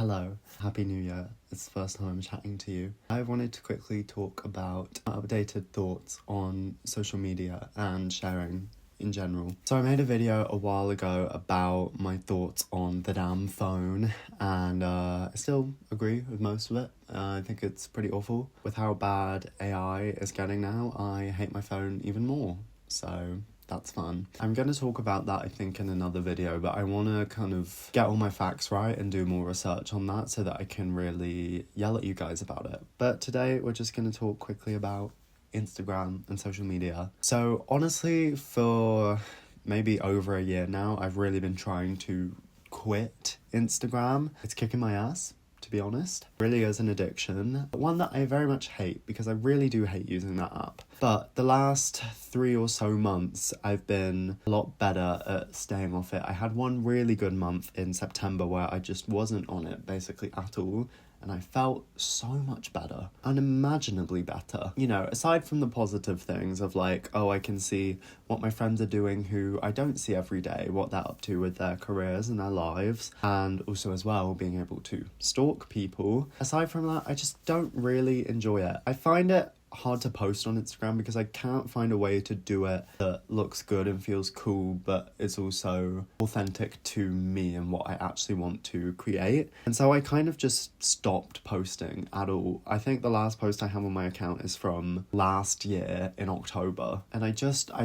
Hello, Happy New Year. It's the first time I'm chatting to you. I wanted to quickly talk about my updated thoughts on social media and sharing in general. So I made a video a while ago about my thoughts on the damn phone, and I still agree with most of it. I think it's pretty awful. With how bad AI is getting now, I hate my phone even more. So that's fun. I'm going to talk about that, I think, in another video, but I want to kind of get all my facts right and do more research on that so that I can really yell at you guys about it. But today, we're just going to talk quickly about Instagram and social media. So honestly, for maybe over a year now, I've really been trying to quit Instagram. It's kicking my ass, to be honest. It really is an addiction. One that I very much hate because I really do hate using that app. But the last 3 or so months, I've been a lot better at staying off it. I had one really good month in September where I just wasn't on it basically at all. And I felt so much better, unimaginably better. You know, aside from the positive things of like, oh, I can see what my friends are doing who I don't see every day, what they're up to with their careers and their lives, and also as well being able to stalk people. Aside from that, I just don't really enjoy it. I find it hard to post on Instagram because I can't find a way to do it that looks good and feels cool, but it's also authentic to me and what I actually want to create. And so I kind of just stopped posting at all. I think the last post I have on my account is from last year in October, and I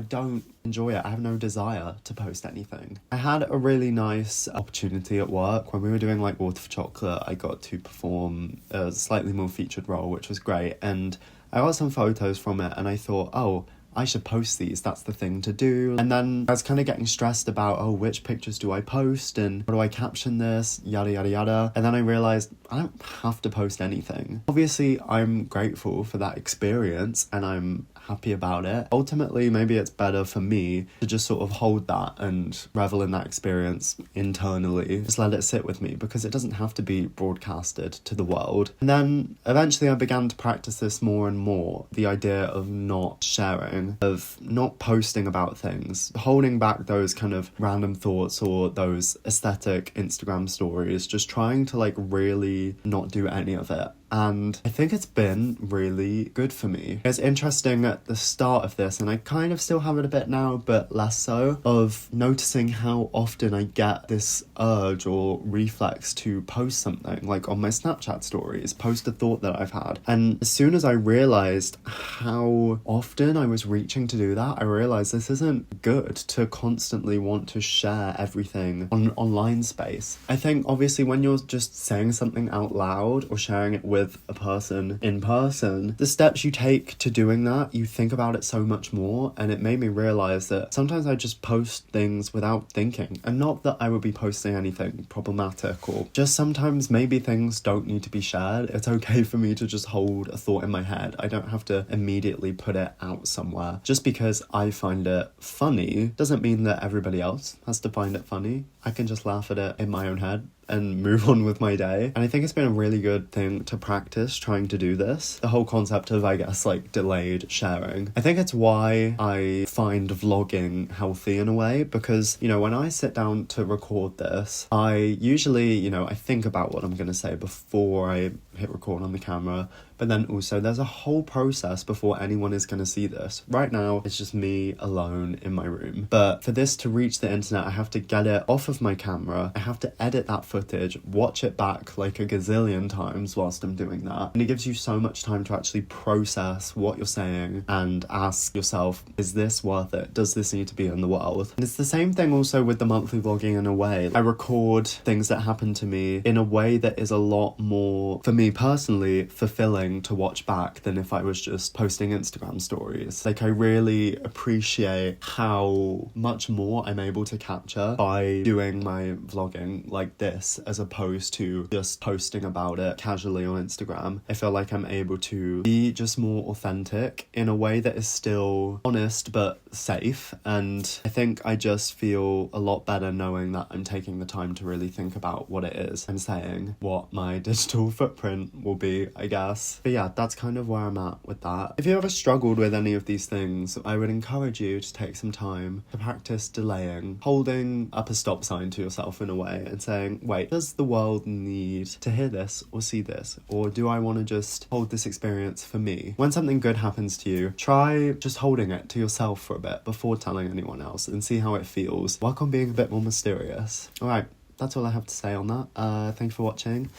don't enjoy it. I have no desire to post anything. I had a really nice opportunity at work when we were doing like Water for Chocolate. I got to perform a slightly more featured role, which was great, and I got some photos from it and I thought, oh, I should post these, that's the thing to do. And then I was kind of getting stressed about, oh, which pictures do I post and how do I caption this, yada, yada, yada. And then I realised I don't have to post anything. Obviously, I'm grateful for that experience and I'm happy about it. Ultimately, maybe it's better for me to just sort of hold that and revel in that experience internally. Just let it sit with me because it doesn't have to be broadcasted to the world. And then eventually I began to practice this more and more. The idea of not sharing, of not posting about things, holding back those kind of random thoughts or those aesthetic Instagram stories, just trying to like really not do any of it. And I think it's been really good for me. It's interesting at the start of this, and I kind of still have it a bit now, but less so, of noticing how often I get this urge or reflex to post something, like on my Snapchat stories, post a thought that I've had. And as soon as I realised how often I was reaching to do that, I realised this isn't good to constantly want to share everything on online space. I think obviously when you're just saying something out loud or sharing it with a person in person, the steps you take to doing that, you think about it so much more. And it made me realize that sometimes I just post things without thinking, and not that I would be posting anything problematic, or just sometimes maybe things don't need to be shared. It's okay for me to just hold a thought in my head. I don't have to immediately put it out somewhere. Just because I find it funny doesn't mean that everybody else has to find it funny. I can just laugh at it in my own head and move on with my day. And I think it's been a really good thing to practice trying to do this. The whole concept of, I guess, like delayed sharing. I think it's why I find vlogging healthy in a way, because, you know, when I sit down to record this, I usually, you know, I think about what I'm going to say before I hit record on the camera. But then also there's a whole process before anyone is going to see this. Right now, it's just me alone in my room. But for this to reach the internet, I have to get it off of my camera. I have to edit that footage, watch it back like a gazillion times whilst I'm doing that. And it gives you so much time to actually process what you're saying and ask yourself, is this worth it? Does this need to be in the world? And it's the same thing also with the monthly vlogging in a way. I record things that happen to me in a way that is a lot more, for me personally, fulfilling to watch back than if I was just posting Instagram stories. Like, I really appreciate how much more I'm able to capture by doing my vlogging like this as opposed to just posting about it casually on Instagram. I feel like I'm able to be just more authentic in a way that is still honest but safe, and I think I just feel a lot better knowing that I'm taking the time to really think about what it is I'm saying, what my digital footprint will be, I guess. But yeah, that's kind of where I'm at with that. If you ever struggled with any of these things, I would encourage you to take some time to practice delaying, holding up a stop sign to yourself in a way and saying, wait, does the world need to hear this or see this? Or do I want to just hold this experience for me? When something good happens to you, try just holding it to yourself for a bit before telling anyone else and see how it feels. Work on being a bit more mysterious. All right, that's all I have to say on that. Thank you for watching,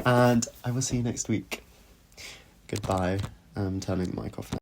and I will see you next week. Goodbye. I'm turning the mic off now.